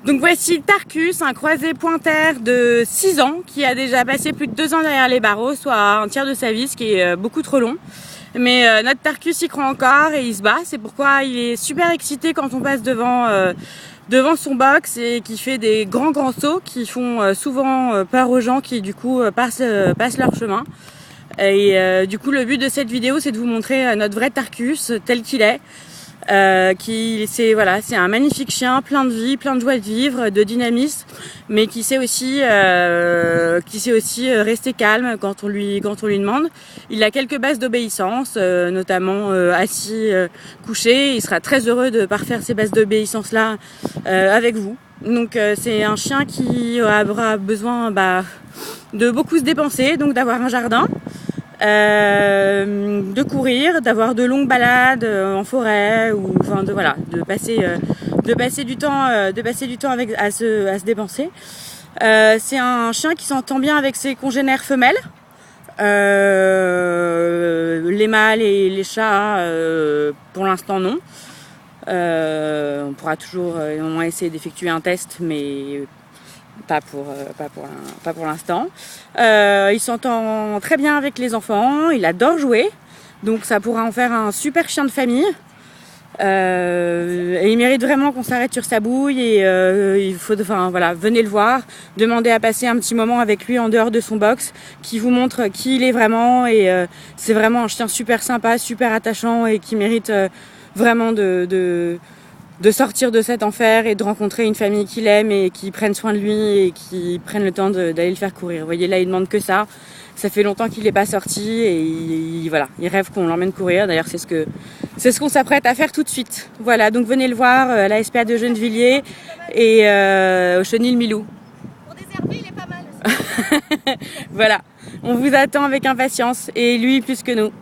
Donc voici Tarkus, un croisé pointer de 6 ans qui a déjà passé plus de 2 ans derrière les barreaux, soit un tiers de sa vie, ce qui est beaucoup trop long. Mais notre Tarkus y croit encore et il se bat. C'est pourquoi il est super excité quand on passe devant son box et qui fait des grands sauts qui font souvent peur aux gens qui du coup passent leur chemin. Et du coup le but de cette vidéo c'est de vous montrer notre vrai Tarkus tel qu'il est. C'est un magnifique chien, plein de vie, plein de joie de vivre, de dynamisme, mais qui sait aussi rester calme quand on lui demande. Il a quelques bases d'obéissance, notamment assis, couché. Il sera très heureux de parfaire ces bases d'obéissance là avec vous. Donc c'est un chien qui aura besoin de beaucoup se dépenser, donc d'avoir un jardin. De courir, d'avoir de longues balades en forêt ou de passer du temps à se dépenser. C'est un chien qui s'entend bien avec ses congénères femelles. Les mâles et les chats pour l'instant non. On pourra toujours au moins essayer d'effectuer un test, mais pas pour l'instant. Il s'entend très bien avec les enfants, il adore jouer, donc ça pourra en faire un super chien de famille. Et il mérite vraiment qu'on s'arrête sur sa bouille et venez le voir, demandez à passer un petit moment avec lui en dehors de son box, qui vous montre qui il est vraiment et c'est vraiment un chien super sympa, super attachant et qui mérite vraiment de sortir de cet enfer et de rencontrer une famille qu'il aime et qui prenne soin de lui et qui prenne le temps d'aller le faire courir. Vous voyez là, il demande que ça. Ça fait longtemps qu'il n'est pas sorti et il rêve qu'on l'emmène courir. D'ailleurs, c'est ce qu'on s'apprête à faire tout de suite. Voilà, donc venez le voir à la SPA de Gennevilliers et au Chenil Milou. Pour désherber, il est pas mal aussi. Voilà, on vous attend avec impatience et lui plus que nous.